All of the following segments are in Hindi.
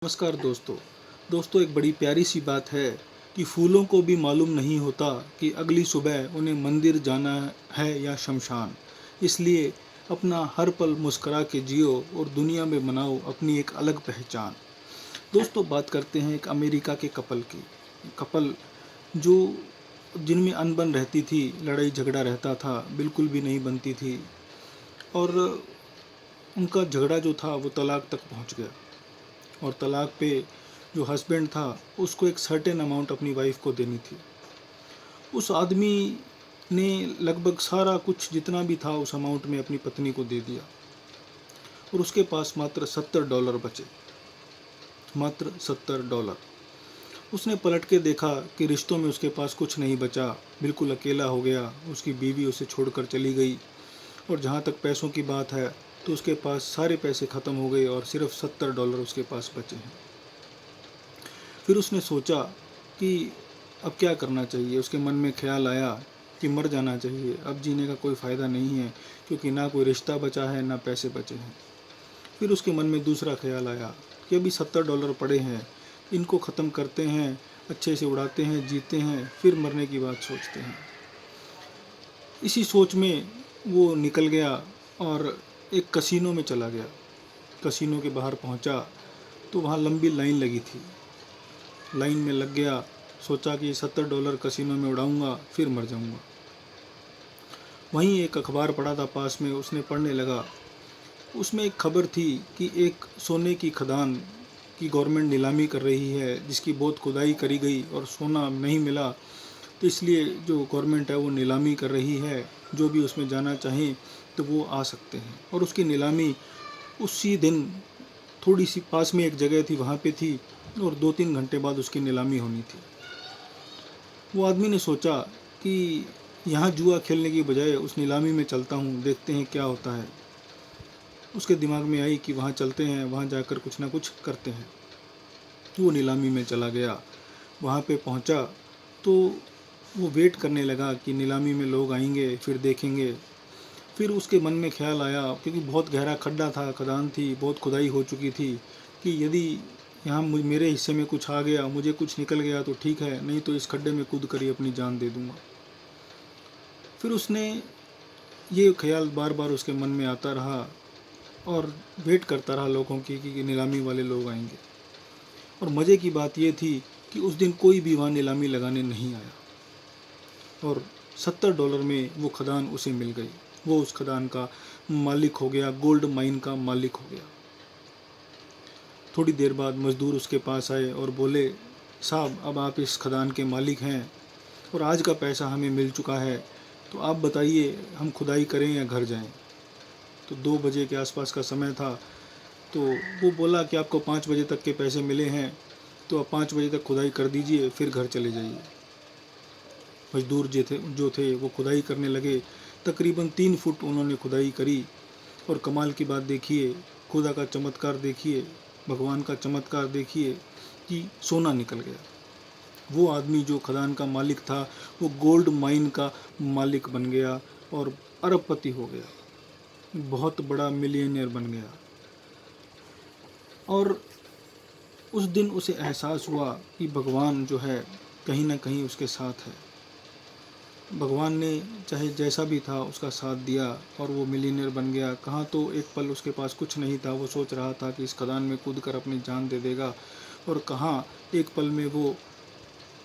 नमस्कार दोस्तों एक बड़ी प्यारी सी बात है कि फूलों को भी मालूम नहीं होता कि अगली सुबह उन्हें मंदिर जाना है या शमशान। इसलिए अपना हर पल मुस्करा के जियो और दुनिया में बनाओ अपनी एक अलग पहचान। दोस्तों बात करते हैं एक अमेरिका के कपल की। कपल जो जिनमें अनबन रहती थी, लड़ाई झगड़ा रहता था, बिल्कुल भी नहीं बनती थी और उनका झगड़ा जो था वो तलाक तक पहुंच गया। और तलाक पे जो हस्बैंड था उसको एक सर्टेन अमाउंट अपनी वाइफ को देनी थी। उस आदमी ने लगभग सारा कुछ जितना भी था उस अमाउंट में अपनी पत्नी को दे दिया और उसके पास मात्र $70 बचे। मात्र $70। उसने पलट के देखा कि रिश्तों में उसके पास कुछ नहीं बचा, बिल्कुल अकेला हो गया। उसकी बीवी उसे छोड़कर चली गई और जहाँ तक पैसों की बात है तो उसके पास सारे पैसे ख़त्म हो गए और सिर्फ $70 उसके पास बचे हैं। फिर उसने सोचा कि अब क्या करना चाहिए। उसके मन में ख्याल आया कि मर जाना चाहिए, अब जीने का कोई फ़ायदा नहीं है क्योंकि ना कोई रिश्ता बचा है ना पैसे बचे हैं। फिर उसके मन में दूसरा ख्याल आया कि अभी $70 पड़े हैं, इनको ख़त्म करते हैं, अच्छे से उड़ाते हैं, जीते हैं, फिर मरने की बात सोचते हैं। इसी सोच में वो निकल गया और एक कसिनो में चला गया। कसिनो के बाहर पहुंचा तो वहाँ लंबी लाइन लगी थी। लाइन में लग गया, सोचा कि $70 कसिनो में उड़ाऊंगा फिर मर जाऊंगा। वहीं एक अखबार पड़ा था पास में, उसने पढ़ने लगा। उसमें एक खबर थी कि एक सोने की खदान की गवर्नमेंट नीलामी कर रही है, जिसकी बहुत खुदाई करी गई और सोना नहीं मिला, तो इसलिए जो गवर्नमेंट है वो नीलामी कर रही है। जो भी उसमें जाना चाहें तो वो आ सकते हैं। और उसकी नीलामी उसी दिन थोड़ी सी पास में एक जगह थी वहाँ पे थी और 2-3 घंटे बाद उसकी नीलामी होनी थी। वो आदमी ने सोचा कि यहाँ जुआ खेलने की बजाय उस नीलामी में चलता हूँ, देखते हैं क्या होता है। उसके दिमाग में आई कि वहाँ चलते हैं, वहाँ जाकर कुछ ना कुछ करते हैं। वो नीलामी में चला गया। वहाँ पे पहुँचा तो वो वेट करने लगा कि नीलामी में लोग आएंगे फिर देखेंगे। फिर उसके मन में ख्याल आया, क्योंकि बहुत गहरा खड्डा था, खदान थी, बहुत खुदाई हो चुकी थी, कि यदि यहाँ मेरे हिस्से में कुछ आ गया, मुझे कुछ निकल गया तो ठीक है, नहीं तो इस खड्डे में कूद कर ही अपनी जान दे दूँगा। फिर उसने ये ख्याल बार बार उसके मन में आता रहा और वेट करता रहा लोगों की कि नीलामी वाले लोग आएंगे। और मज़े की बात ये थी कि उस दिन कोई भी वहाँ नीलामी लगाने नहीं आया और $70 में वो खदान उसे मिल गई। वो उस खदान का मालिक हो गया, गोल्ड माइन का मालिक हो गया। थोड़ी देर बाद मज़दूर उसके पास आए और बोले, साहब अब आप इस खदान के मालिक हैं और आज का पैसा हमें मिल चुका है, तो आप बताइए हम खुदाई करें या घर जाएं। तो 2 बजे के आसपास का समय था। तो वो बोला कि आपको 5 बजे तक के पैसे मिले हैं, तो आप 5 बजे तक खुदाई कर दीजिए फिर घर चले जाइए। मज़दूर जो थे वो खुदाई करने लगे। तकरीबन 3 फुट उन्होंने खुदाई करी। और कमाल की बात देखिए, खुदा का चमत्कार देखिए, भगवान का चमत्कार देखिए कि सोना निकल गया। वो आदमी जो खदान का मालिक था वो गोल्ड माइन का मालिक बन गया और अरबपति हो गया, बहुत बड़ा मिलियनियर बन गया। और उस दिन उसे एहसास हुआ कि भगवान जो है कहीं ना कहीं उसके साथ है। भगवान ने चाहे जैसा भी था उसका साथ दिया और वो मिलीनियर बन गया। कहाँ तो एक पल उसके पास कुछ नहीं था, वो सोच रहा था कि इस खदान में कूद कर अपनी जान दे देगा, और कहाँ एक पल में वो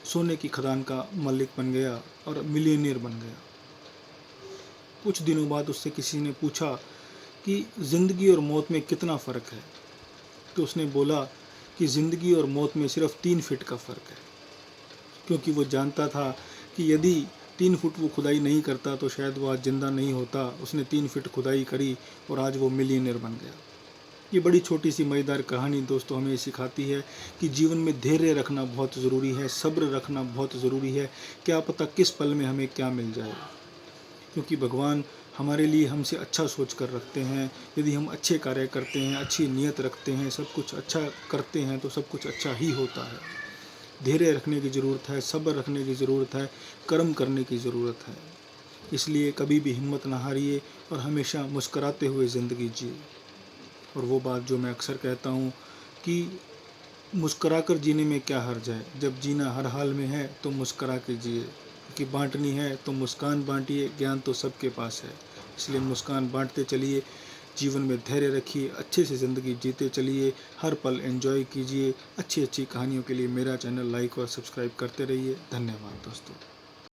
सोने की खदान का मालिक बन गया और मिलीनियर बन गया। कुछ दिनों बाद उससे किसी ने पूछा कि ज़िंदगी और मौत में कितना फ़र्क है, तो उसने बोला कि ज़िंदगी और मौत में सिर्फ 3 फीट का फ़र्क है। क्योंकि वो जानता था कि यदि 3 फुट वो खुदाई नहीं करता तो शायद वो आज ज़िंदा नहीं होता। उसने 3 फीट खुदाई करी और आज वो मिलियनेयर बन गया। ये बड़ी छोटी सी मज़ेदार कहानी दोस्तों हमें सिखाती है कि जीवन में धैर्य रखना बहुत ज़रूरी है, सब्र रखना बहुत ज़रूरी है। क्या पता किस पल में हमें क्या मिल जाए, क्योंकि भगवान हमारे लिए हमसे अच्छा सोच कर रखते हैं। यदि हम अच्छे कार्य करते हैं, अच्छी नीयत रखते हैं, सब कुछ अच्छा करते हैं तो सब कुछ अच्छा ही होता है। धैर्य रखने की ज़रूरत है, सब्र रखने की ज़रूरत है, कर्म करने की ज़रूरत है। इसलिए कभी भी हिम्मत ना हारिए और हमेशा मुस्कराते हुए ज़िंदगी जिए। और वो बात जो मैं अक्सर कहता हूँ कि मुस्कुराकर जीने में क्या हर्ज है, जब जीना हर हाल में है तो मुस्कुरा के जिए। कि बांटनी है तो मुस्कान बांटिए, ज्ञान तो सबके पास है, इसलिए मुस्कान बांटते चलिए, जीवन में धैर्य रखिए, अच्छे से ज़िंदगी जीते चलिए, हर पल एंजॉय कीजिए। अच्छी अच्छी कहानियों के लिए मेरा चैनल लाइक और सब्सक्राइब करते रहिए। धन्यवाद दोस्तों।